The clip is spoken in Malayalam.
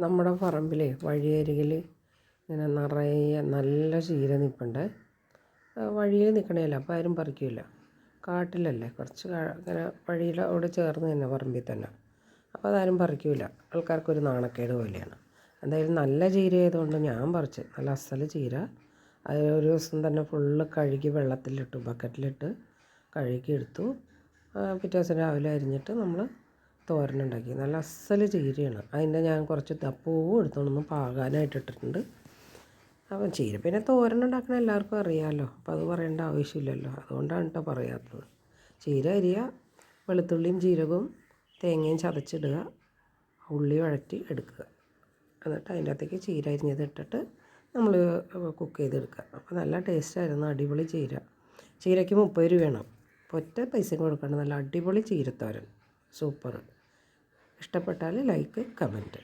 നമ്മുടെ പറമ്പിൽ വഴിയരികിൽ ഇങ്ങനെ നിറയെ നല്ല ചീര നിൽപ്പുണ്ട്. വഴിയിൽ നിൽക്കണേല അപ്പോൾ ആരും പറിക്കില്ല. കാട്ടിലല്ലേ, കുറച്ച് ഇങ്ങനെ വഴിയിലോട് ചേർന്ന് തന്നെ പറമ്പിൽ തന്നെ, അപ്പോൾ അതാരും പറിക്കില്ല. ആൾക്കാർക്കൊരു നാണക്കേട് പോലെയാണ്. എന്തായാലും നല്ല ചീര ആയതുകൊണ്ട് ഞാൻ പറിച്ച്. നല്ല അസൽ ചീര. അത് ഒരു ദിവസം തന്നെ ഫുള്ള് കഴുകി വെള്ളത്തിലിട്ടു, ബക്കറ്റിലിട്ട് കഴുകിയെടുത്തു. പിറ്റേ ദിവസം രാവിലെ അരിഞ്ഞിട്ട് നമ്മൾ തോരനുണ്ടാക്കി. നല്ല അസൽ ചീരയാണ്. അതിൻ്റെ ഞാൻ കുറച്ച് പൂവും എടുത്തോണ്ടൊന്ന് പാകാനായിട്ട് ഇട്ടിട്ടുണ്ട്. അപ്പം ചീര പിന്നെ തോരനുണ്ടാക്കണ എല്ലാവർക്കും അറിയാമല്ലോ, അപ്പോൾ അത് പറയേണ്ട ആവശ്യമില്ലല്ലോ. അതുകൊണ്ടാണ് കേട്ടോ പറയാത്തത്. ചീര അരിയുക, വെളുത്തുള്ളിയും ജീരകവും തേങ്ങയും ചതച്ചിടുക, ഉള്ളി വഴറ്റി എടുക്കുക, എന്നിട്ട് അതിൻ്റെ അകത്തേക്ക് ചീര അരിഞ്ഞത് ഇട്ടിട്ട് നമ്മൾ കുക്ക് ചെയ്തെടുക്കുക. അപ്പോൾ നല്ല ടേസ്റ്റായിരുന്നു. അടിപൊളി ചീര. ചീരയ്ക്ക് 30 രൂപയാണ്. ഒറ്റ പൈസയും കൊടുക്കണം. നല്ല അടിപൊളി ചീരത്തോരൻ, സൂപ്പർ. ഇഷ്ടപ്പെട്ടാൽ ലൈക്ക്, കമൻറ്റ്.